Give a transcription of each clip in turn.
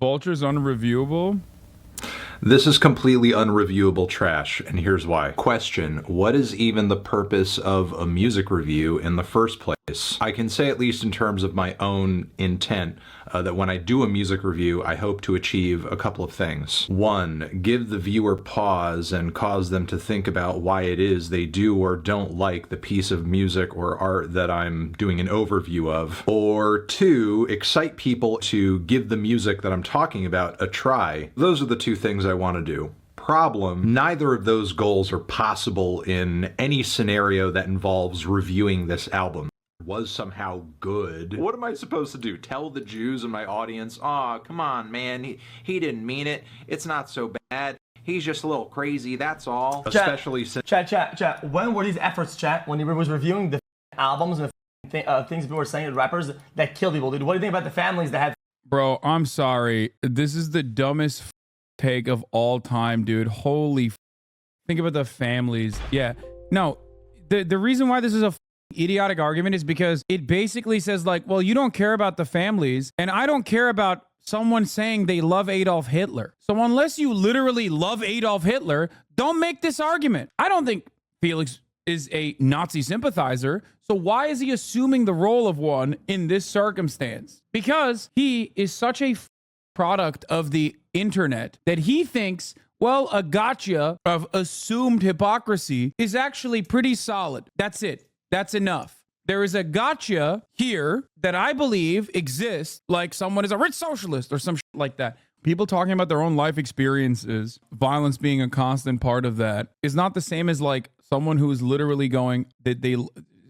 Vultures unreviewable? This is completely unreviewable trash, and here's why. Question: what is even the purpose of a music review in the first place? I can say, at least in terms of my own intent, that when I do a music review, I hope to achieve a couple of things. One, give the viewer pause and cause them to think about why it is they do or don't like the piece of music or art that I'm doing an overview of. Or two, excite people to give the music that I'm talking about a try. Those are the two things I want to do. Problem: neither of those goals are possible in any scenario that involves reviewing this album. Was somehow good. What am I supposed to do? Tell the Jews in my audience, "Aw, come on, man, he didn't mean it. It's not so bad. He's just a little crazy, that's all." Especially since... Chat. When were these efforts, chat? When he was reviewing the albums and the things people were saying to rappers that kill people, dude. What do you think about the families that had... Bro, I'm sorry. This is the dumbest take of all time, dude. Holy think about the families. Yeah. No, the reason why this is a idiotic argument is because it basically says, like, well, you don't care about the families, and I don't care about someone saying they love Adolf Hitler. So unless you literally love Adolf Hitler, don't make this argument. I don't think Felix is a Nazi sympathizer, so why is he assuming the role of one in this circumstance? Because he is such a product of the internet that he thinks, well, a gotcha of assumed hypocrisy is actually pretty solid. That's it. That's enough. There is a gotcha here that I believe exists, like someone is a rich socialist or some shit like that. People talking about their own life experiences, violence being a constant part of that, is not the same as like someone who is literally going that they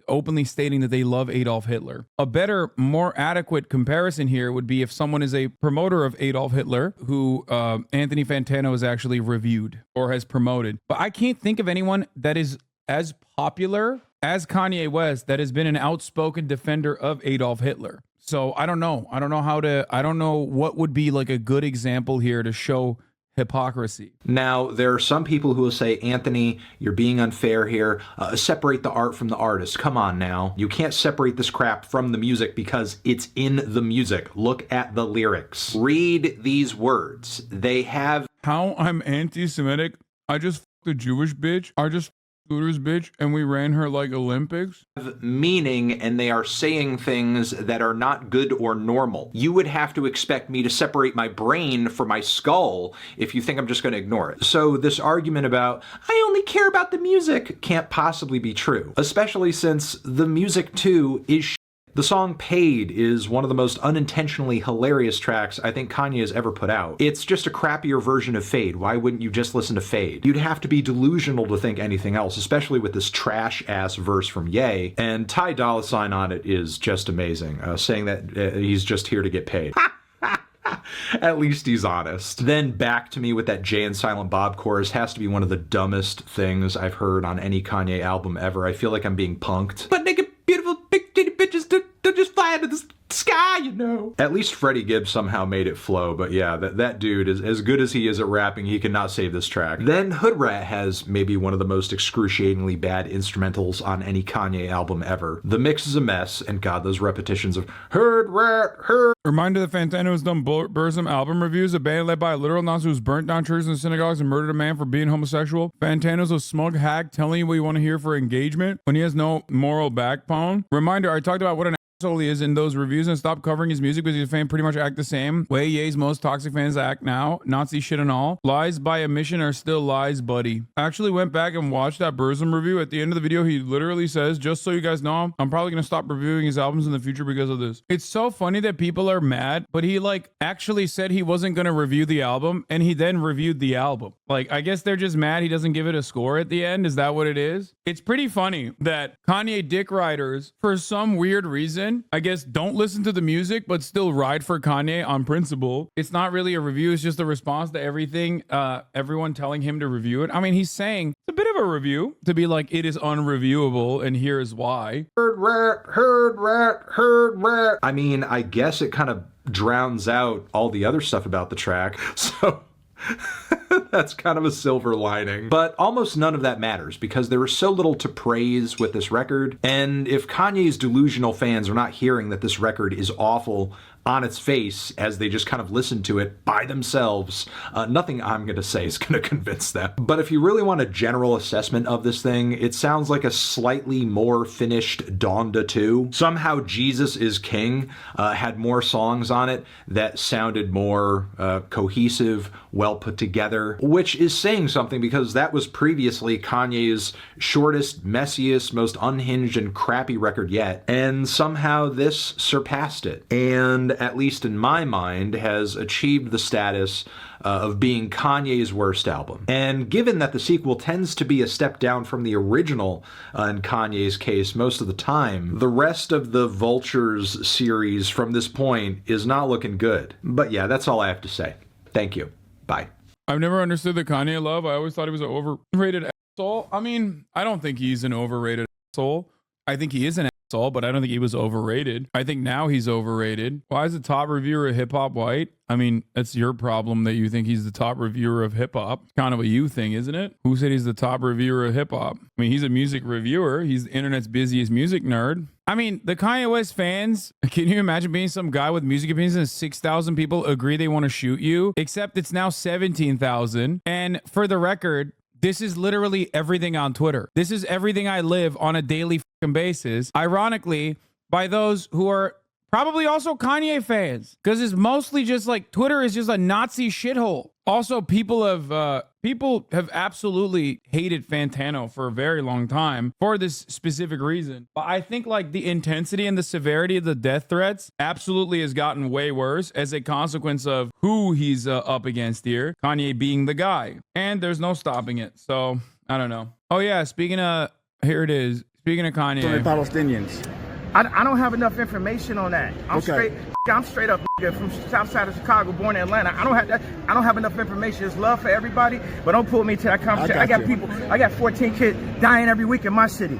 openly stating that they love Adolf Hitler. A better, more adequate comparison here would be if someone is a promoter of Adolf Hitler who Anthony Fantano has actually reviewed or has promoted. But I can't think of anyone that is as popular as Kanye West that has been an outspoken defender of Adolf Hitler. So I don't know. I don't know what would be like a good example here to show hypocrisy. Now, there are some people who will say, Anthony, you're being unfair here. Separate the art from the artist. Come on now. You can't separate this crap from the music because it's in the music. Look at the lyrics. Read these words. They have... How I'm anti-Semitic. I just f***ed a Jewish bitch. I just Scooter's bitch and we ran her like Olympics. Meaning, and they are saying things that are not good or normal. You would have to expect me to separate my brain from my skull if you think I'm just going to ignore it. So this argument about, I only care about the music, can't possibly be true. Especially since the music too is shit. The song Paid is one of the most unintentionally hilarious tracks I think Kanye has ever put out. It's just a crappier version of Fade. Why wouldn't you just listen to Fade? You'd have to be delusional to think anything else, especially with this trash-ass verse from Ye. And Ty Dolla $ign on it is just amazing, saying that he's just here to get paid. At least he's honest. Then Back to Me with that Jay and Silent Bob chorus has to be one of the dumbest things I've heard on any Kanye album ever. I feel like I'm being punked. But nigga, beautiful big titty bitches, they're just fly into the sky, you know. At least Freddie Gibbs somehow made it flow, but yeah, that dude is as good as he is at rapping, he cannot save this track. Then Hood Rat has maybe one of the most excruciatingly bad instrumentals on any Kanye album ever. The mix is a mess, and God, those repetitions of Hood Rat, Hood. Reminder that Fantano has done Burzum album reviews, a band led by a literal Nazi who's burnt down churches and synagogues and murdered a man for being homosexual. Fantano's a smug hag telling you what you want to hear for engagement when he has no moral backbone. Reminder, I talked about what an asshole he is in those reviews and stop covering his music because his fans pretty much act the same way Ye's most toxic fans act now. Nazi shit and all. Lies by omission are still lies, buddy. I actually went back and watched that Burzum review. At the end of the video, he literally says, just so you guys know, I'm probably going to stop reviewing his albums in the future because of this. It's so funny that people are mad, but he like actually said he wasn't going to review the album and he then reviewed the album. Like, I guess they're just mad he doesn't give it a score at the end. Is that what it is? It's pretty funny that Kanye dick riders, for some weird reason, I guess don't listen to the music, but still ride for Kanye on principle. It's not really a review. It's just a response to everything, everyone telling him to review it. I mean, he's saying it's a bit of a review to be like, it is unreviewable and here's why. Herd rat, herd rat, herd rat. I mean, I guess it kind of drowns out all the other stuff about the track. So that's kind of a silver lining. But almost none of that matters because there is so little to praise with this record. And if Kanye's delusional fans are not hearing that this record is awful on its face as they just kind of listen to it by themselves. Nothing I'm going to say is going to convince them. But if you really want a general assessment of this thing, it sounds like a slightly more finished Donda 2. Somehow Jesus is King had more songs on it that sounded more cohesive, well put together, which is saying something because that was previously Kanye's shortest, messiest, most unhinged and crappy record yet, and somehow this surpassed it, and at least in my mind has achieved the status of being Kanye's worst album. And given that the sequel tends to be a step down from the original in Kanye's case most of the time, the rest of the Vultures series from this point is not looking good. But yeah, that's all I have to say. Thank you. Bye. I've never understood the Kanye love. I always thought he was an overrated asshole. I mean, I don't think he's an overrated asshole. I think he is an asshole, but I don't think he was overrated. I think now he's overrated. Why is the top reviewer of hip hop white? I mean, that's your problem that you think he's the top reviewer of hip hop. Kind of a you thing, isn't it? Who said he's the top reviewer of hip hop? I mean, he's a music reviewer. He's the internet's busiest music nerd. I mean, the Kanye West fans, can you imagine being some guy with music opinions and 6,000 people agree they want to shoot you? Except it's now 17,000. And for the record, this is literally everything on Twitter. This is everything I live on a daily basis. Ironically, by those who are probably also Kanye fans, because it's mostly just like Twitter is just a Nazi shithole. Also, people have absolutely hated Fantano for a very long time for this specific reason. But I think like the intensity and the severity of the death threats absolutely has gotten way worse as a consequence of who he's up against here, Kanye being the guy. And there's no stopping it. So I don't know. Oh yeah, speaking of, here it is. Speaking of Kanye. The Palestinians. I don't have enough information on that. I'm straight up nigga, from south side of Chicago, born in Atlanta. I don't have enough information. It's love for everybody, but don't pull me to that conversation. I got 14 kids dying every week in my city.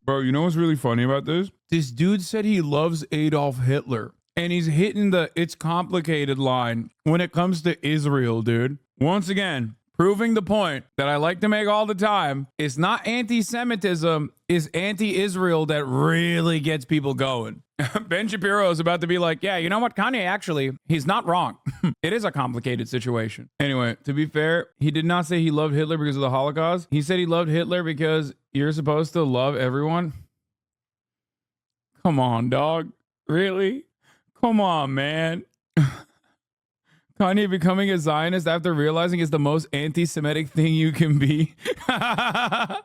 Bro, you know what's really funny about this? This dude said he loves Adolf Hitler, and he's hitting the "it's complicated" line when it comes to Israel, dude. Once again, proving the point that I like to make all the time. It's not anti-Semitism, it's anti-Israel that really gets people going. Ben Shapiro is about to be like, yeah, you know what, Kanye, actually, he's not wrong. It is a complicated situation. Anyway, to be fair, he did not say he loved Hitler because of the Holocaust. He said he loved Hitler because you're supposed to love everyone. Come on, dog. Really? Come on, man. Kanye becoming a Zionist after realizing it's the most anti-Semitic thing you can be.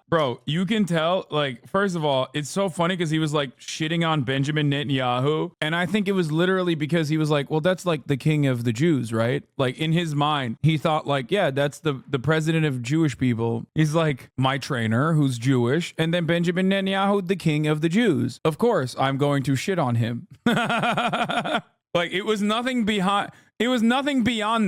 Bro, you can tell, like, first of all, it's so funny because he was like shitting on Benjamin Netanyahu. And I think it was literally because he was like, well, that's like the king of the Jews, right? Like in his mind, he thought like, yeah, that's the president of Jewish people. He's like my trainer who's Jewish. And then Benjamin Netanyahu, the king of the Jews. Of course, I'm going to shit on him. Like it was nothing beyond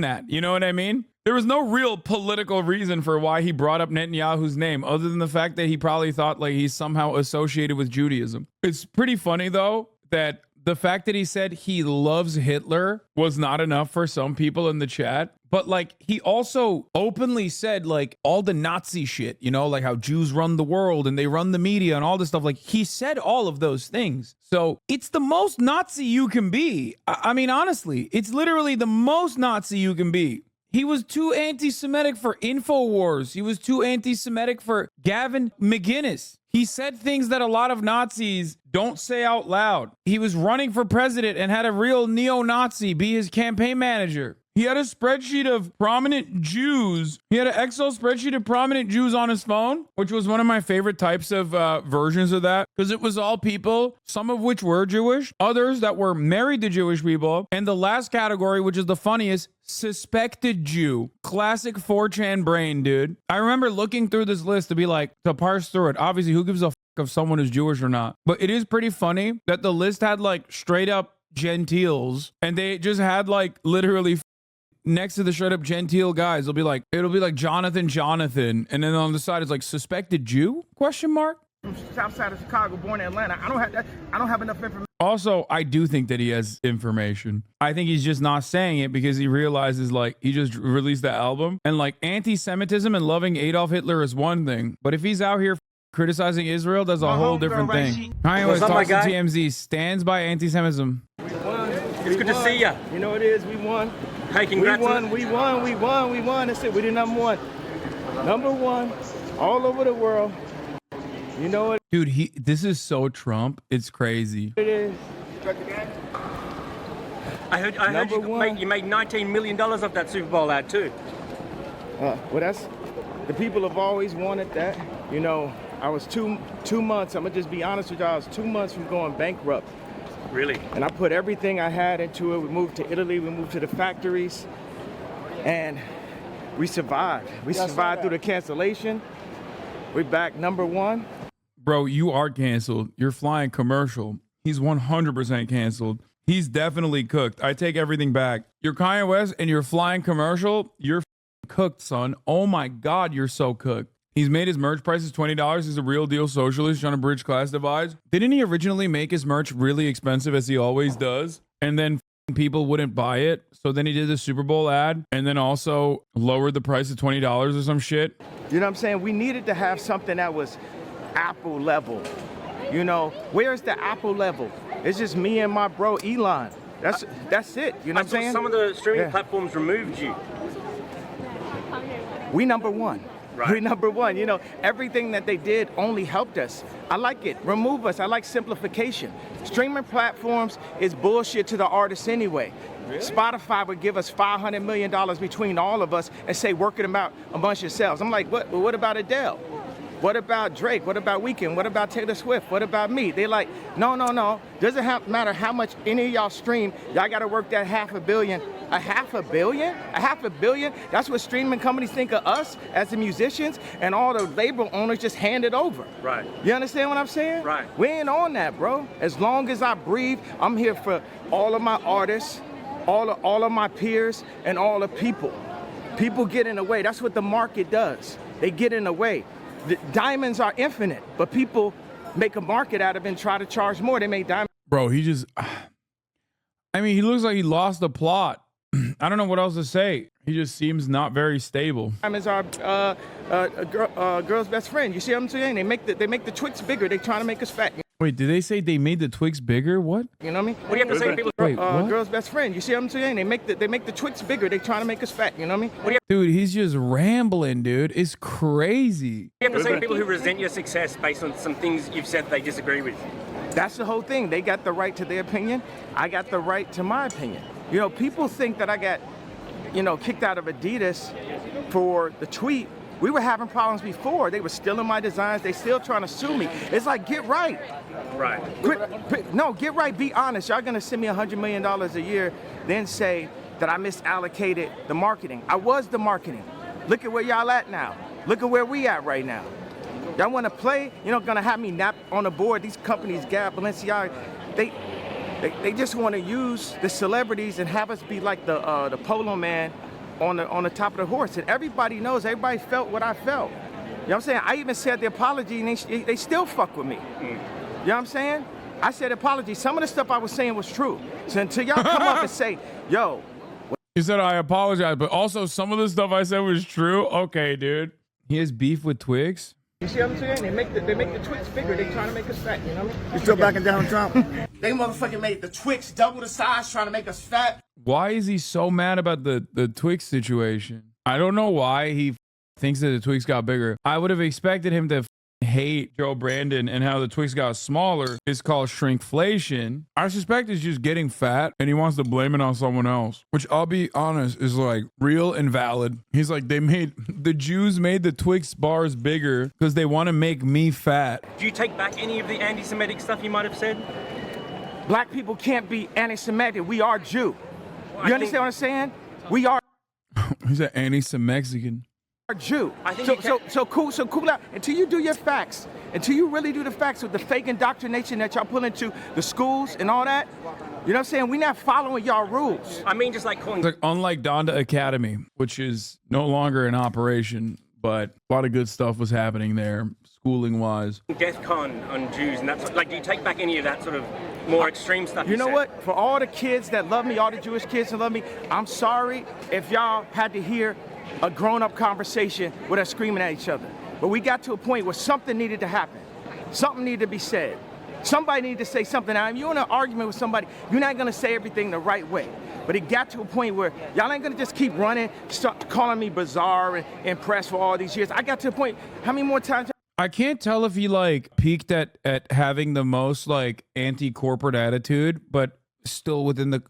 that. You know what I mean? There was no real political reason for why he brought up Netanyahu's name other than the fact that he probably thought like he's somehow associated with Judaism. It's pretty funny though that the fact that he said he loves Hitler was not enough for some people in the chat. But like he also openly said like all the Nazi shit, you know, like how Jews run the world and they run the media and all this stuff. Like he said all of those things. So it's the most Nazi you can be. I mean, honestly, it's literally the most Nazi you can be. He was too anti-Semitic for InfoWars. He was too anti-Semitic for Gavin McInnes. He said things that a lot of Nazis don't say out loud. He was running for president and had a real neo-Nazi be his campaign manager. He had a spreadsheet of prominent Jews. He had an Excel spreadsheet of prominent Jews on his phone, which was one of my favorite types of versions of that, because it was all people, some of which were Jewish, others that were married to Jewish people, and the last category, which is the funniest, suspected Jew. Classic 4chan brain, dude. I remember looking through this list to parse through it. Obviously, who gives a if someone is Jewish or not? But it is pretty funny that the list had like straight up Gentiles, and they just had like literally next to the straight up Gentile guys, it'll be like Jonathan, and then on the side it's like suspected Jew? Question mark. From south side of Chicago, born in Atlanta. I don't have enough information. Also, I do think that he has information. I think he's just not saying it because he realizes like he just released the album and like anti-Semitism and loving Adolf Hitler is one thing, but if he's out here criticizing Israel, that's a whole different thing. Kanye West talks to TMZ, stands by anti-Semitism. It's good to see you. You know what it is? We won. Hey, congrats. We won. That's it. We did number one. Number one, all over the world. You know what? Dude, this is so Trump. It's crazy. It is. I heard you made $19 million off that Super Bowl ad too. Well, that's the people have always wanted that. You know, I was two months. I'm gonna just be honest with y'all. I was 2 months from going bankrupt. Really? And I put everything I had into it. We moved to Italy. We moved to the factories, and we survived. We survived through the cancellation. We're back number one. Bro, you are canceled. You're flying commercial. He's 100% canceled. He's definitely cooked. I take everything back. You're Kanye West and you're flying commercial. You're cooked, son. Oh my God, you're so cooked. He's made his merch prices $20. He's a real deal socialist trying to bridge class divides. Didn't he originally make his merch really expensive as he always does? And then people wouldn't buy it. So then he did the Super Bowl ad and then also lowered the price to $20 or some shit. You know what I'm saying? We needed to have something that was Apple level. You know, where's the Apple level? It's just me and my bro Elon. That's it. You know what I'm saying? Some of the streaming platforms removed you. We number one. Right. We number one. You know, everything that they did only helped us. I like it. Remove us. I like simplification. Streaming platforms is bullshit to the artists anyway. Really? Spotify would give us $500 million between all of us and say, work it out amongst yourselves. I'm like, what? Well, what about Adele? What about Drake? What about Weeknd? What about Taylor Swift? What about me? They like, no. Doesn't matter how much any of y'all stream. Y'all got to work that $500 million. A $500 million? A $500 million? That's what streaming companies think of us as the musicians, and all the label owners just hand it over. Right. You understand what I'm saying? Right. We ain't on that, bro. As long as I breathe, I'm here for all of my artists, all of my peers, and all the people. People get in the way. That's what the market does. They get in the way. The diamonds are infinite, but people make a market out of it and try to charge more. They make diamonds. Bro, he looks like he lost the plot. I don't know what else to say. He just seems not very stable. Diamonds are a girl's best friend. You see what I'm saying? They make the Twix bigger. They trying to make us fat. Wait, did they say they made the Twix bigger? What? You know what I mean? What do you have to say to people? Wait, what? Girl's best friend. You see what I'm saying? They make the Twix bigger. They trying to make us fat. You know what I mean? Dude, he's just rambling, dude. It's crazy. What do you have to say to people who resent your success based on some things you've said they disagree with? That's the whole thing. They got the right to their opinion. I got the right to my opinion. You know, people think that I got, kicked out of Adidas for the tweet. We were having problems before. They were stealing my designs. They still trying to sue me. It's like, get right. Right. Get right. Be honest. Y'all gonna send me $100 million a year, then say that I misallocated the marketing. I was the marketing. Look at where y'all at now. Look at where we at right now. Y'all want to play? Gonna have me nap on the board. These companies, Gap, Balenciaga, they just want to use the celebrities and have us be like the polo man on the top of the horse. And everybody knows, everybody felt what I felt. You know what I'm saying? I even said the apology and they still fuck with me. You know what I'm saying? I said apology. Some of the stuff I was saying was true. So until y'all come up and say, yo. He said, I apologize, but also some of the stuff I said was true. Okay, dude. He has beef with Twix. You see what I'm saying? They make the Twix bigger. They trying to make us fat, you know what I mean? You still backing down Trump? They motherfucking made the Twix double the size trying to make us fat. Why is he so mad about the Twix situation? I don't know why he thinks that the Twix got bigger. I would have expected him to hate Joe Brandon and how the Twix got smaller. It's called shrinkflation. I suspect he's just getting fat and he wants to blame it on someone else, which I'll be honest is like real and valid. He's like, the Jews made the Twix bars bigger because they want to make me fat. Do you take back any of the anti-Semitic stuff you might have said? Black people can't be anti-Semitic. We are Jew. You understand what I'm saying? We are. He's an anti-Mexican. Jew. I think So cool out until you do your facts, until you really do the facts with the fake indoctrination that y'all pull into the schools and all that. You know what I'm saying? We not following y'all rules. I mean, just like calling. It's like unlike Donda Academy, which is no longer in operation, but a lot of good stuff was happening there, schooling wise. Death con on Jews, and that's like, do you take back any of that sort of more extreme stuff? You know what? For all the kids that love me, all the Jewish kids that love me, I'm sorry if y'all had to hear a grown-up conversation with us screaming at each other. But we got to a point where something needed to happen. Something needed to be said. Somebody need to say something. Now, if you're in an argument with somebody, you're not gonna say everything the right way. But it got to a point where y'all ain't gonna just keep running, start calling me bizarre and press for all these years. I got to a point, how many more times? I can't tell if he like peaked at having the most like anti-corporate attitude, but still within the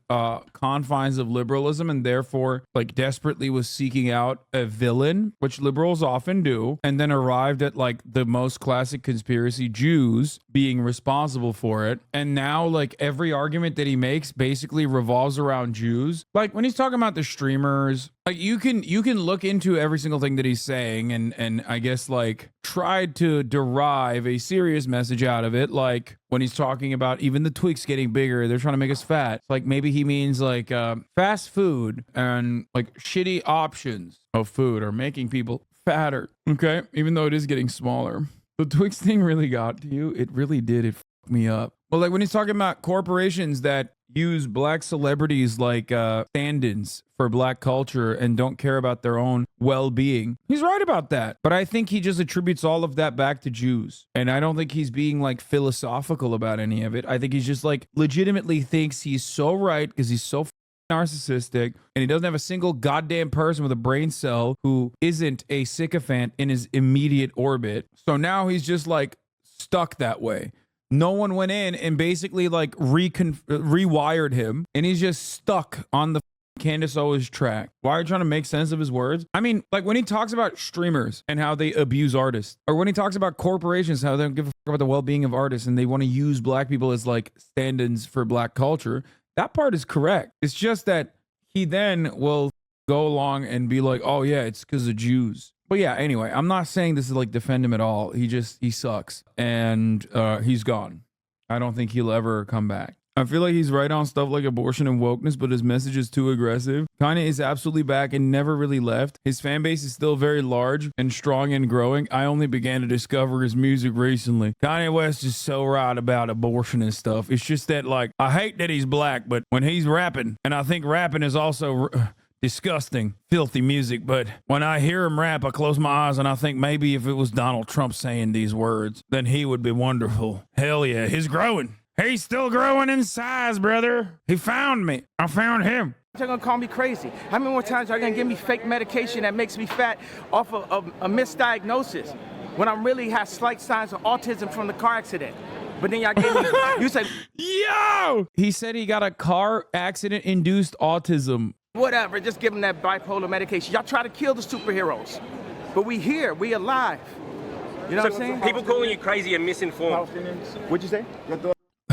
confines of liberalism, and therefore like desperately was seeking out a villain, which liberals often do, and then arrived at like the most classic conspiracy, Jews being responsible for it. And now like every argument that he makes basically revolves around Jews. Like when he's talking about the streamers, like you can look into every single thing that he's saying and I guess like tried to derive a serious message out of it. Like when he's talking about even the tweaks getting bigger, they're trying to make us fat. Like maybe he means like fast food and like shitty options of food are making people fatter. Okay, even though it is getting smaller. The Twix thing really got to you. It really did. It fucked me up. But like when he's talking about corporations that use black celebrities like stand-ins for black culture and don't care about their own well-being, he's right about that. But I think he just attributes all of that back to Jews. And I don't think he's being like philosophical about any of it. I think he's just like legitimately thinks he's so right because he's so narcissistic and he doesn't have a single goddamn person with a brain cell who isn't a sycophant in his immediate orbit. So now he's just like stuck that way. No one went in and basically like rewired him, and he's just stuck on the Candace Owens track. Why are you trying to make sense of his words? I mean, like when he talks about streamers and how they abuse artists, or when he talks about corporations, how they don't give a fuck about the well-being of artists and they want to use black people as like stand-ins for black culture, that part is correct. It's just that he then will go along and be like, oh yeah, it's because of Jews. But yeah, anyway, I'm not saying this is like defend him at all. He sucks and he's gone. I don't think he'll ever come back. I feel like he's right on stuff like abortion and wokeness, but his message is too aggressive. Kanye is absolutely back and never really left. His fan base is still very large and strong and growing. I only began to discover his music recently. Kanye West is so right about abortion and stuff. It's just that like, I hate that he's black, but when he's rapping, and I think rapping is also disgusting, filthy music, but when I hear him rap, I close my eyes and I think maybe if it was Donald Trump saying these words, then he would be wonderful. Hell yeah, he's growing. He's still growing in size, brother. He found me. I found him. They're gonna call me crazy. How many more times are you gonna give me fake medication that makes me fat off of a misdiagnosis when I really have slight signs of autism from the car accident? But then y'all gave me, you said, yo! He said he got a car accident-induced autism. Whatever, just give him that bipolar medication. Y'all try to kill the superheroes, but we here, we alive. You know what I'm saying? People calling you crazy and misinformed. What'd you say?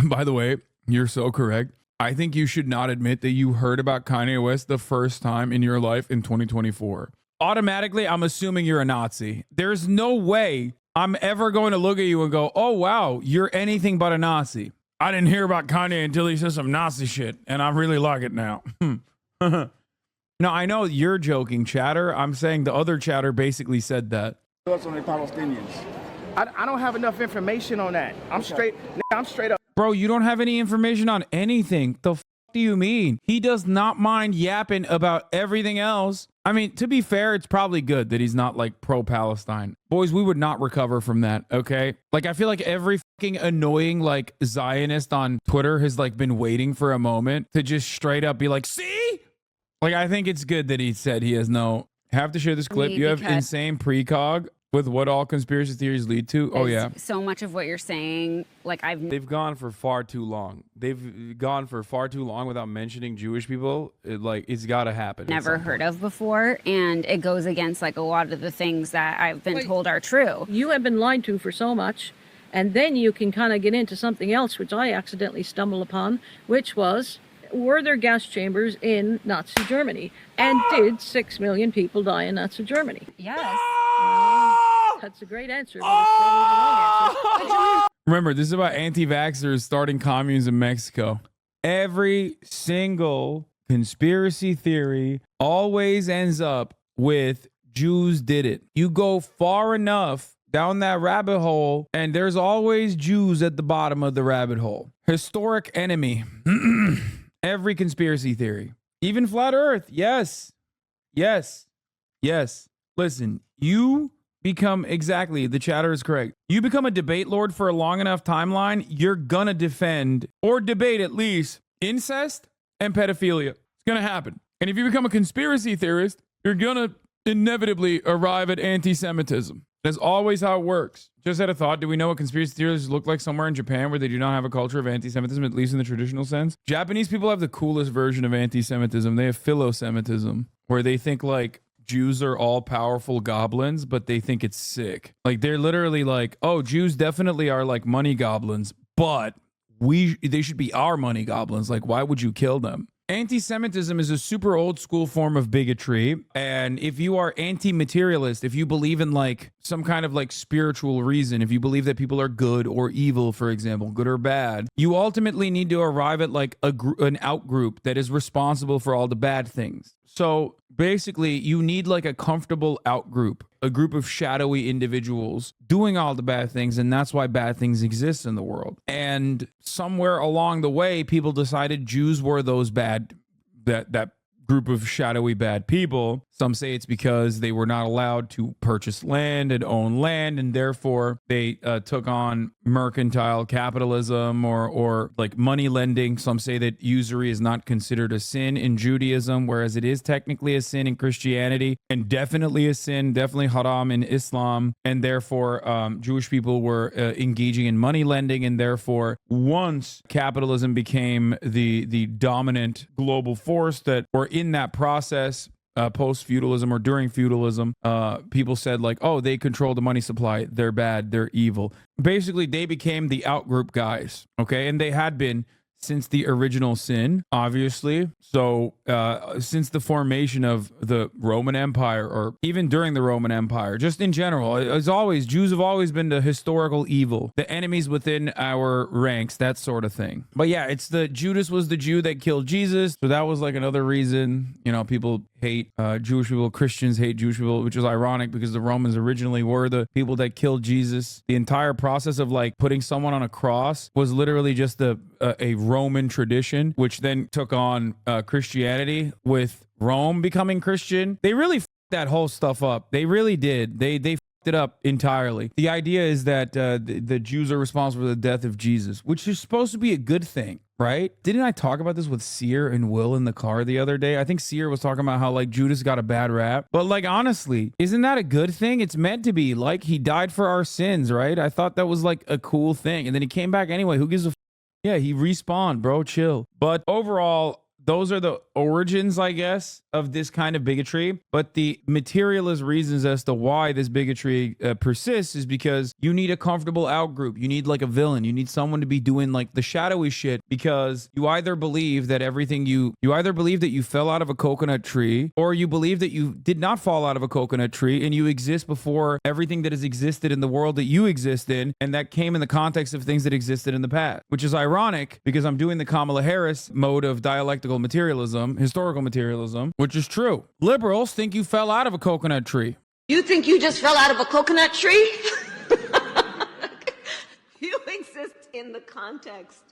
By the way, you're so correct. I think you should not admit that you heard about Kanye West the first time in your life in 2024. Automatically, I'm assuming you're a Nazi. There's no way I'm ever going to look at you and go, oh, wow, you're anything but a Nazi. I didn't hear about Kanye until he said some Nazi shit, and I really like it now. No, I know you're joking, chatter. I'm saying the other chatter basically said that. Thoughts on the Palestinians? I don't have enough information on that. I'm straight up. Bro, you don't have any information on anything. The f do you mean? He does not mind yapping about everything else. I mean, to be fair, it's probably good that he's not like pro-Palestine. Boys, we would not recover from that, okay? Like, I feel like every fucking annoying like Zionist on Twitter has like been waiting for a moment to just straight up be like, see? Like, I think it's good that he said he has no... Have to share this clip. You have insane precog with what all conspiracy theories lead to. Oh, yeah. So much of what you're saying, like They've gone for far too long. They've gone for far too long without mentioning Jewish people. It's got to happen. Never heard of before. And it goes against like a lot of the things that I've been told are true. You have been lied to for so much. And then you can kind of get into something else, which I accidentally stumbled upon, which was, were there gas chambers in Nazi Germany? And did 6 million people die in Nazi Germany? Yes. That's a great answer, but it's probably the wrong answer. Remember, this is about anti-vaxxers starting communes in Mexico. Every single conspiracy theory always ends up with Jews did it. You go far enough down that rabbit hole, and there's always Jews at the bottom of the rabbit hole. Historic enemy. Every conspiracy theory. Even flat earth. Yes. Yes. Yes. Listen, you become, exactly, the chatter is correct. You become a debate lord for a long enough timeline, you're gonna defend, or debate at least, incest and pedophilia. It's gonna happen. And if you become a conspiracy theorist, you're gonna inevitably arrive at anti-Semitism. That's always how it works. Just had a thought. Do we know what conspiracy theorists look like somewhere in Japan where they do not have a culture of anti-Semitism, at least in the traditional sense? Japanese people have the coolest version of anti-Semitism. They have philo-Semitism, where they think like Jews are all powerful goblins, but they think it's sick. Like they're literally like, oh, Jews definitely are like money goblins, but they should be our money goblins. Like, why would you kill them? Anti-Semitism is a super old school form of bigotry. And if you are anti-materialist, if you believe in like some kind of like spiritual reason, if you believe that people are good or evil, for example, good or bad, you ultimately need to arrive at like an out-group that is responsible for all the bad things. So basically, you need like a comfortable out-group, a group of shadowy individuals doing all the bad things, and that's why bad things exist in the world. And somewhere along the way, people decided Jews were those bad, that group of shadowy bad people. Some say it's because they were not allowed to purchase land and own land, and therefore they took on mercantile capitalism or like money lending. Some say that usury is not considered a sin in Judaism, whereas it is technically a sin in Christianity, and definitely a sin, definitely haram in Islam. And therefore, Jewish people were engaging in money lending, and therefore, once capitalism became the dominant global force, that were in that process, post-feudalism or during feudalism, people said like, oh, they control the money supply, they're bad, they're evil. Basically, they became the out-group guys, okay? And they had been since the original sin, obviously. So since the formation of the Roman Empire, or even during the Roman Empire, just in general, as always, Jews have always been the historical evil, the enemies within our ranks, that sort of thing. But yeah, it's Judas was the Jew that killed Jesus. So that was like another reason, you know, people hate Jewish people, Christians hate Jewish people, which is ironic because the Romans originally were the people that killed Jesus. The entire process of like putting someone on a cross was literally just a Roman tradition, which then took on Christianity with Rome becoming Christian. They really f***ed that whole stuff up. They really did. They f***ed it up entirely. The idea is that the Jews are responsible for the death of Jesus, which is supposed to be a good thing, right? Didn't I talk about this with Seer and Will in the car the other day? I think Seer was talking about how like Judas got a bad rap, but like honestly, isn't that a good thing? It's meant to be. Like, he died for our sins, right? I thought that was like a cool thing, and then he came back anyway. Who gives a yeah, he respawned, bro. Chill. But overall, those are the origins, I guess, of this kind of bigotry. But the materialist reasons as to why this bigotry persists is because you need a comfortable outgroup. You need like a villain. You need someone to be doing like the shadowy shit, because you either believe that you either believe that you fell out of a coconut tree, or you believe that you did not fall out of a coconut tree and you exist before everything that has existed in the world that you exist in, and that came in the context of things that existed in the past, which is ironic because I'm doing the Kamala Harris mode of dialectical materialism, historical materialism, which is true. Liberals think you fell out of a coconut tree. You think you just fell out of a coconut tree? You exist in the context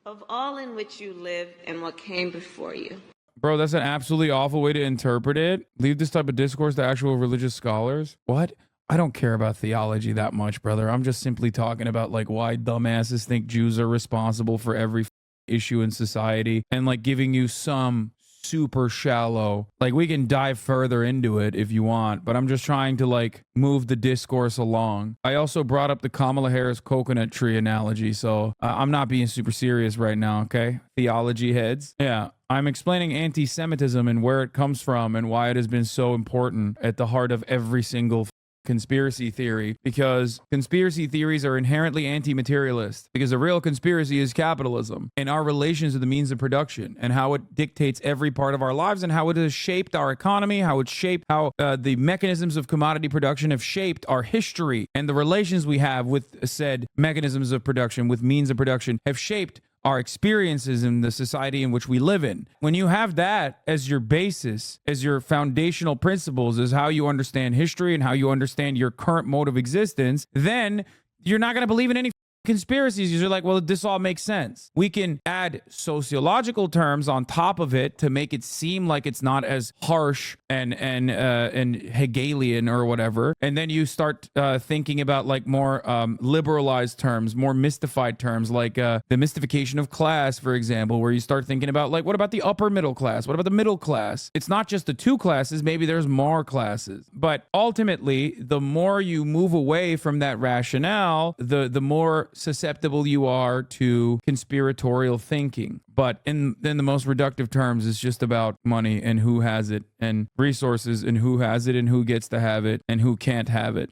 of all in which you live and what came before you. Bro, that's an absolutely awful way to interpret it. Leave this type of discourse to actual religious scholars. What? I don't care about theology that much, brother. I'm just simply talking about like why dumbasses think Jews are responsible for every issue in society, and like giving you some super shallow, like we can dive further into it if you want, but I'm just trying to like move the discourse along. I also brought up the Kamala Harris coconut tree analogy, so I'm not being super serious right now, okay? Theology heads. Yeah, I'm explaining anti-Semitism and where it comes from and why it has been so important at the heart of every single conspiracy theory, because conspiracy theories are inherently anti-materialist, because a real conspiracy is capitalism and our relations to the means of production and how it dictates every part of our lives and how it has shaped our economy, how the mechanisms of commodity production have shaped our history, and the relations we have with said mechanisms of production, with means of production, have shaped our experiences in the society in which we live in. When you have that as your basis, as your foundational principles, as how you understand history and how you understand your current mode of existence, then you're not going to believe in any conspiracies, you're like, well, this all makes sense. We can add sociological terms on top of it to make it seem like it's not as harsh and Hegelian or whatever. And then you start thinking about like more liberalized terms, more mystified terms, like the mystification of class, for example, where you start thinking about like, what about the upper middle class? What about the middle class? It's not just the two classes, maybe there's more classes. But ultimately, the more you move away from that rationale, the more susceptible you are to conspiratorial thinking. But in the most reductive terms, it's just about money and who has it, and resources and who has it and who gets to have it and who can't have it.